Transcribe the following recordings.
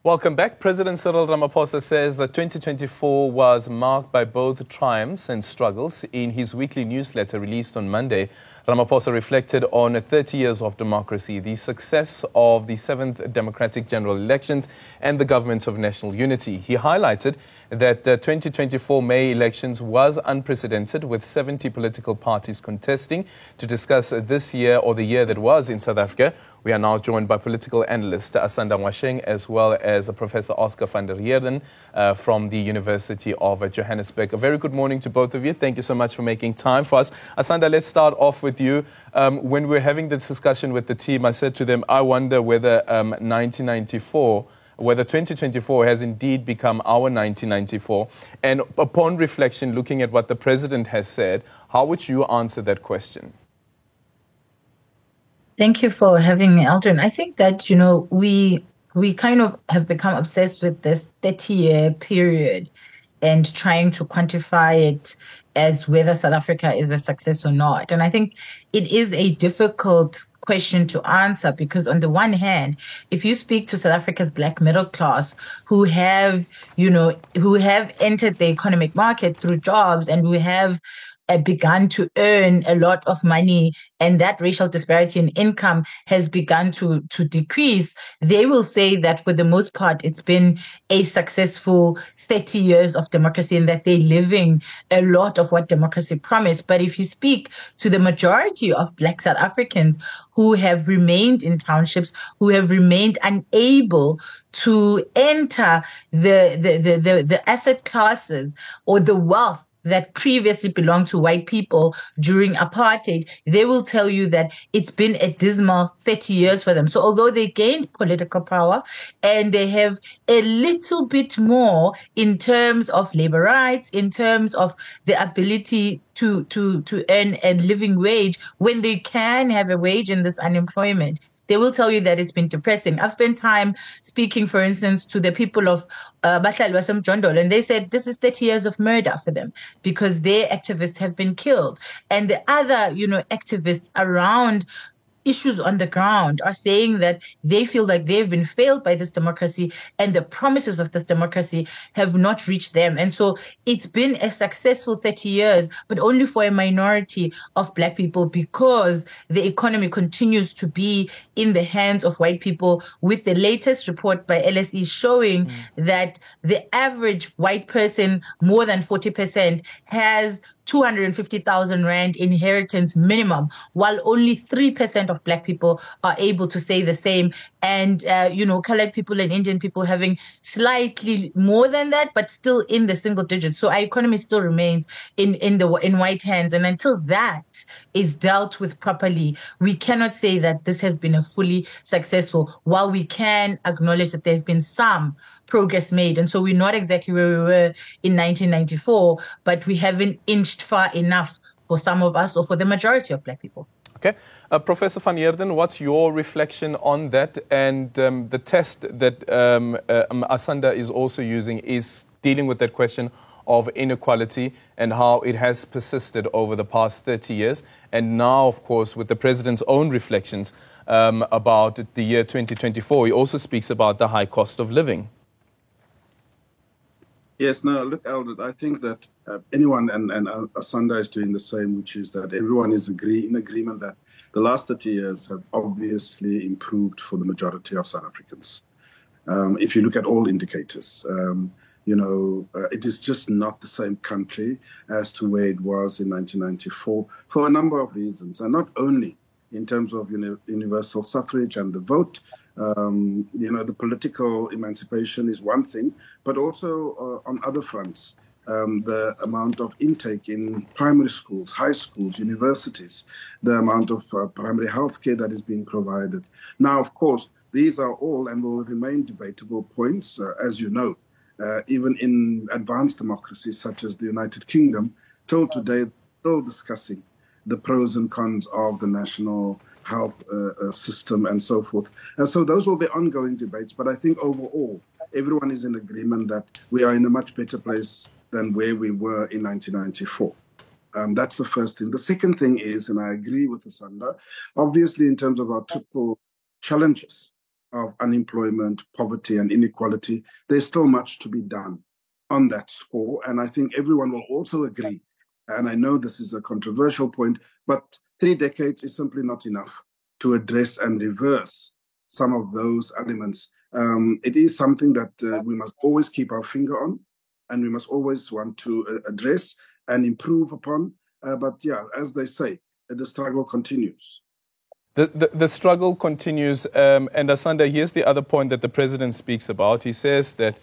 Welcome back. President Cyril Ramaphosa says that 2024 was marked by both triumphs and struggles. In his weekly newsletter released on Monday, Ramaphosa reflected on 30 years of democracy, the success of the 7th Democratic General Elections and the government of national unity. He highlighted that the 2024 May elections was unprecedented, with 70 political parties contesting. To discuss this year, or the year that was in South Africa, we are now joined by political analyst Asanda Mwasheng, as well as Professor Oscar van der Heerden from the University of Johannesburg. A very good morning to both of you. Thank you so much for making time for us. Asanda, let's start off with you. When we were having this discussion with the team, I said to them, I wonder whether 2024 has indeed become our 1994. And upon reflection, looking at what the president has said, how would you answer that question? Thank you for having me, Aldrin. I think that, we kind of have become obsessed with this 30-year period and trying to quantify it as whether South Africa is a success or not. And I think it is a difficult question to answer because, on the one hand, if you speak to South Africa's black middle class who have entered the economic market through jobs and who have begun to earn a lot of money, and that racial disparity in income has begun to decrease, they will say that for the most part, it's been a successful 30 years of democracy and that they're living a lot of what democracy promised. But if you speak to the majority of black South Africans who have remained in townships, who have remained unable to enter the asset classes or the wealth that previously belonged to white people during apartheid, they will tell you that it's been a dismal 30 years for them. So although they gained political power and they have a little bit more in terms of labor rights, in terms of the ability to earn a living wage when they can have a wage in this unemployment, they will tell you that it's been depressing. I've spent time speaking, for instance, to the people of Bahlali Basemjondolo, and they said this is 30 years of murder for them because their activists have been killed. And the other, activists around issues on the ground are saying that they feel like they've been failed by this democracy and the promises of this democracy have not reached them. And so it's been a successful 30 years, but only for a minority of black people because the economy continues to be in the hands of white people, with the latest report by LSE showing that the average white person, more than 40%, has 250,000 Rand inheritance minimum, while only 3% of black people are able to say the same. And, colored people and Indian people having slightly more than that, but still in the single digits. So our economy still remains in white hands. And until that is dealt with properly, we cannot say that this has been a fully successful, while we can acknowledge that there's been some progress made. And so we're not exactly where we were in 1994, but we haven't inched far enough for some of us or for the majority of black people. Okay. Professor van Heerden, what's your reflection on that? And the test that Asanda is also using is dealing with that question of inequality and how it has persisted over the past 30 years. And now, of course, with the president's own reflections about the year 2024, he also speaks about the high cost of living. Yes, no, look, Aldrin, I think that anyone, and Asanda is doing the same, which is that everyone is in agreement that the last 30 years have obviously improved for the majority of South Africans. If you look at all indicators, it is just not the same country as to where it was in 1994 for a number of reasons, and not only in terms of universal suffrage and the vote. The political emancipation is one thing, but also on other fronts, the amount of intake in primary schools, high schools, universities, the amount of primary health care that is being provided. Now, of course, these are all and will remain debatable points, as you know, even in advanced democracies such as the United Kingdom, till today, still discussing the pros and cons of the national health system and so forth. And so those will be ongoing debates. But I think overall, everyone is in agreement that we are in a much better place than where we were in 1994. That's the first thing. The second thing is, and I agree with Asanda, obviously in terms of our triple challenges, of unemployment, poverty, and inequality, there's still much to be done on that score. And I think everyone will also agree, and I know this is a controversial point, but 3 decades is simply not enough to address and reverse some of those elements. It is something that we must always keep our finger on, and we must always want to address and improve upon. But yeah, as they say, the struggle continues. The struggle continues. And Asanda, here's the other point that the president speaks about. He says that,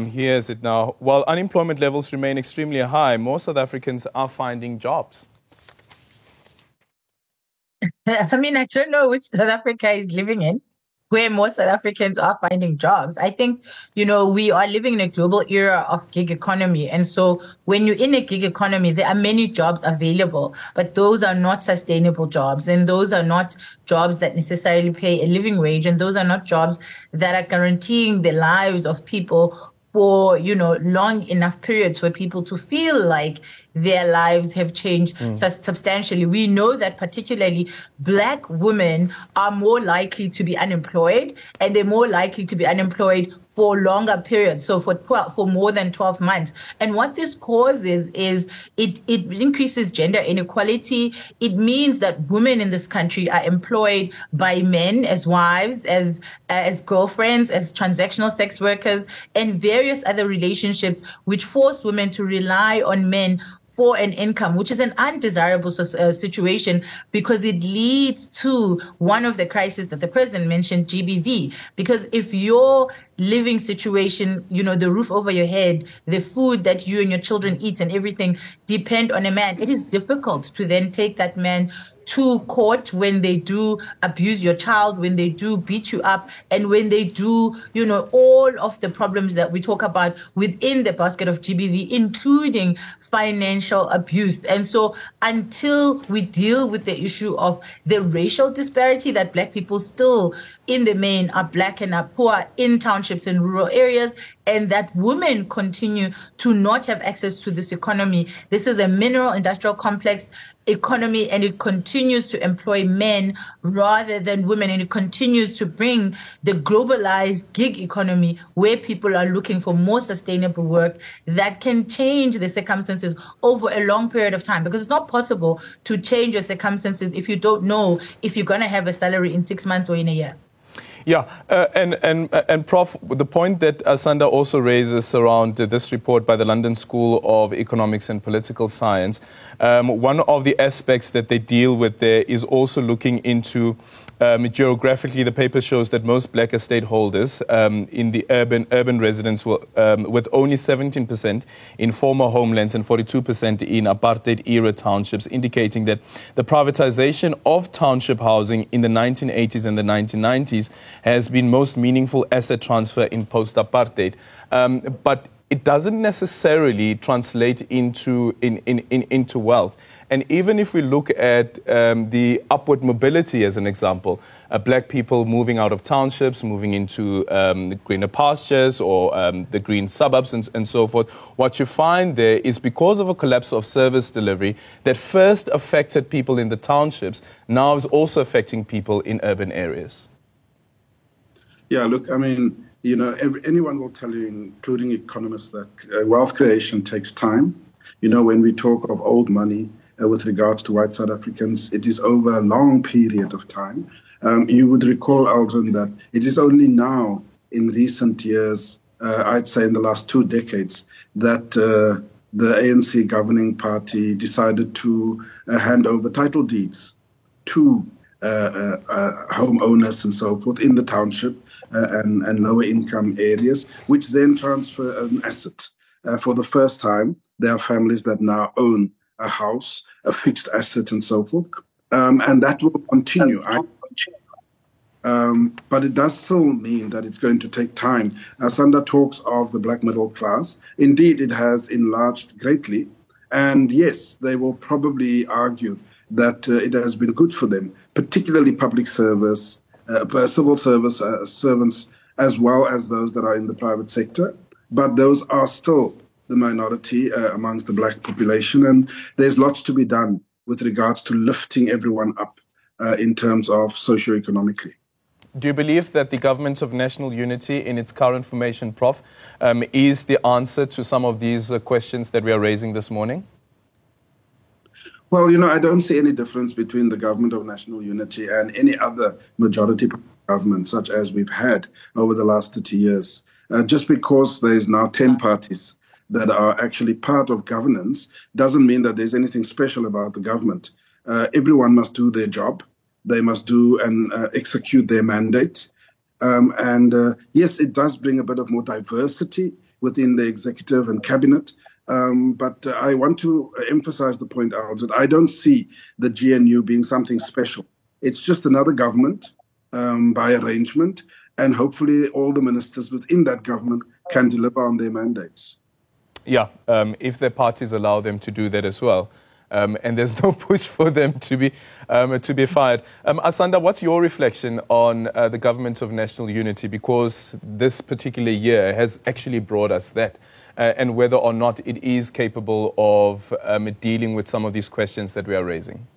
here's it now, while unemployment levels remain extremely high, more South Africans are finding jobs. I mean, I don't know which South Africa is living in, where most South Africans are finding jobs. I think, we are living in a global era of gig economy. And so when you're in a gig economy, there are many jobs available, but those are not sustainable jobs. And those are not jobs that necessarily pay a living wage. And those are not jobs that are guaranteeing the lives of people for, long enough periods for people to feel like their lives have changed substantially. We know that particularly Black women are more likely to be unemployed, and they're more likely to be unemployed for longer periods, so for more than 12 months. And what this causes is it increases gender inequality. It means that women in this country are employed by men as wives, as girlfriends, as transactional sex workers, and various other relationships which force women to rely on men for an income, which is an undesirable situation, because it leads to one of the crises that the president mentioned, GBV. Because if your living situation, the roof over your head, the food that you and your children eat and everything depend on a man, it is difficult to then take that man to court when they do abuse your child, when they do beat you up, and when they do, all of the problems that we talk about within the basket of GBV, including financial abuse. And so until we deal with the issue of the racial disparity, that Black people still in the main are Black and are poor in townships and rural areas, and that women continue to not have access to this economy. This is a mineral industrial complex economy, and it continues to employ men rather than women, and it continues to bring the globalized gig economy where people are looking for more sustainable work that can change the circumstances over a long period of time, because it's not possible to change your circumstances if you don't know if you're going to have a salary in 6 months or in a year. Yeah, and Prof, the point that Asanda also raises around this report by the London School of Economics and Political Science, one of the aspects that they deal with there is also looking into geographically. The paper shows that most Black estate holders in the urban residents were with only 17% in former homelands and 42% in apartheid-era townships, indicating that the privatization of township housing in the 1980s and the 1990s has been most meaningful asset transfer in post-apartheid. But it doesn't necessarily translate into wealth. And even if we look at the upward mobility as an example, Black people moving out of townships, moving into greener pastures or the green suburbs and so forth, what you find there is because of a collapse of service delivery that first affected people in the townships, now is also affecting people in urban areas. Yeah, look, I mean, anyone will tell you, including economists, that wealth creation takes time. When we talk of old money, with regards to white South Africans, it is over a long period of time. You would recall, Aldrin, that it is only now in recent years, I'd say in the last 2 decades, that the ANC governing party decided to hand over title deeds to homeowners and so forth in the township and lower income areas, which then transfer an asset. For the first time, there are families that now own a house, a fixed asset, and so forth. And that will continue. But it does still mean that it's going to take time. Asanda talks of the Black middle class. Indeed, it has enlarged greatly. And yes, they will probably argue that it has been good for them, particularly public service, civil service servants, as well as those that are in the private sector. But those are still the minority amongst the Black population, and there's lots to be done with regards to lifting everyone up in terms of socioeconomically. Do you believe that the Government of National Unity in its current formation, Prof, is the answer to some of these questions that we are raising this morning? Well, I don't see any difference between the Government of National Unity and any other majority government such as we've had over the last 30 years. Just because there is now 10 parties that are actually part of governance doesn't mean that there's anything special about the government. Everyone must do their job. They must do and execute their mandate. Yes, it does bring a bit of more diversity within the executive and cabinet. But I want to emphasize the point, Alz, that I don't see the GNU being something special. It's just another government by arrangement, and hopefully all the ministers within that government can deliver on their mandates. Yeah, if their parties allow them to do that as well. And there's no push for them to be fired. Asanda, what's your reflection on the Government of National Unity? Because this particular year has actually brought us that, and whether or not it is capable of dealing with some of these questions that we are raising.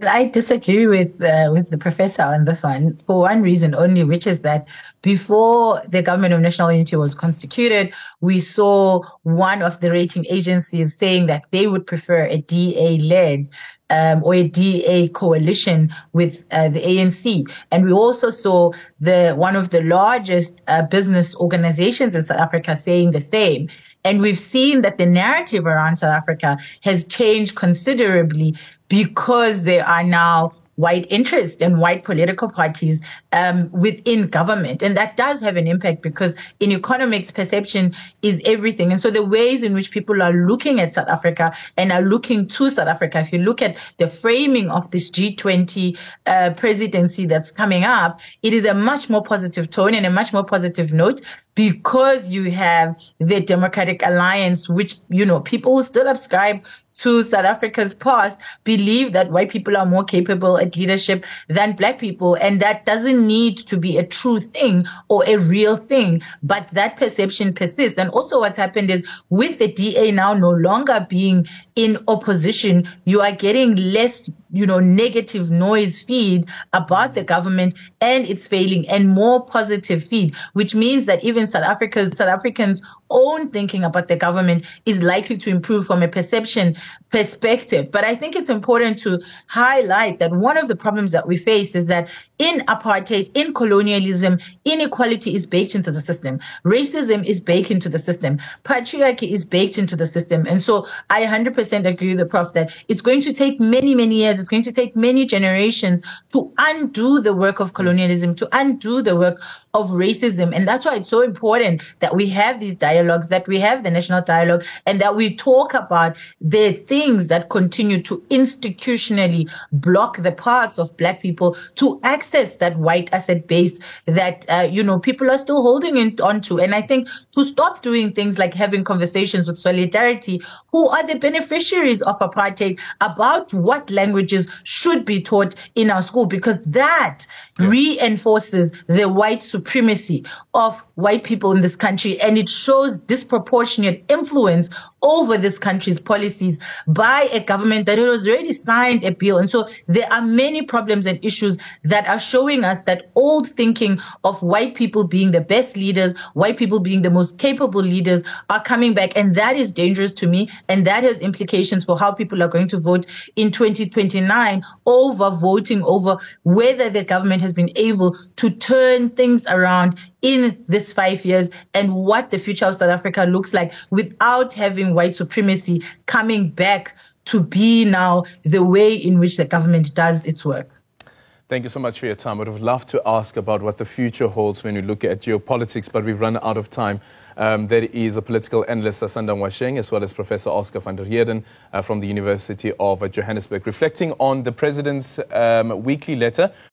I disagree with the professor on this one for one reason only, which is that before the Government of National Unity was constituted, we saw one of the rating agencies saying that they would prefer a DA-led or a DA coalition with the ANC. And we also saw one of the largest business organizations in South Africa saying the same. And we've seen that the narrative around South Africa has changed considerably because there are now white interests and white political parties within government. And that does have an impact because in economics, perception is everything. And so the ways in which people are looking at South Africa and are looking to South Africa, if you look at the framing of this G20 presidency that's coming up, it is a much more positive tone and a much more positive note, because you have the Democratic Alliance, which, people who still subscribe to South Africa's past believe that white people are more capable at leadership than black people. And that doesn't need to be a true thing or a real thing, but that perception persists. And also what's happened is with the DA now no longer being in opposition, you are getting less, negative noise feed about the government and its failing, and more positive feed, which means that even South Africans' own thinking about the government is likely to improve from a perception perspective. But I think it's important to highlight that one of the problems that we face is that in apartheid, in colonialism, inequality is baked into the system. Racism is baked into the system. Patriarchy is baked into the system. And so I 100% agree with the Prof that it's going to take many, many years. It's going to take many generations to undo the work of colonialism, to undo the work of racism. And that's why it's so important that we have these dialogues, that we have the national dialogue, and that we talk about the things that continue to institutionally block the paths of black people to access that white asset base that, people are still holding on to. And I think to stop doing things like having conversations with Solidarity, who are the beneficiaries of apartheid, about what languages should be taught in our school, because that reinforces the white supremacy of white people in this country, and it shows disproportionate influence over this country's policies by a government that has already signed a bill. And so there are many problems and issues that are showing us that old thinking of white people being the best leaders, white people being the most capable leaders, are coming back. And that is dangerous to me. And that has implications for how people are going to vote in 2029 over voting over whether the government has been able to turn things around in this 5 years and what the future of South Africa looks like without having white supremacy coming back to be now the way in which the government does its work. Thank you so much for your time. I would have loved to ask about what the future holds when we look at geopolitics, but we've run out of time. There is a political analyst, Asanda Mwasheng, as well as Professor Oscar van der Heerden from the University of Johannesburg, reflecting on the President's weekly letter.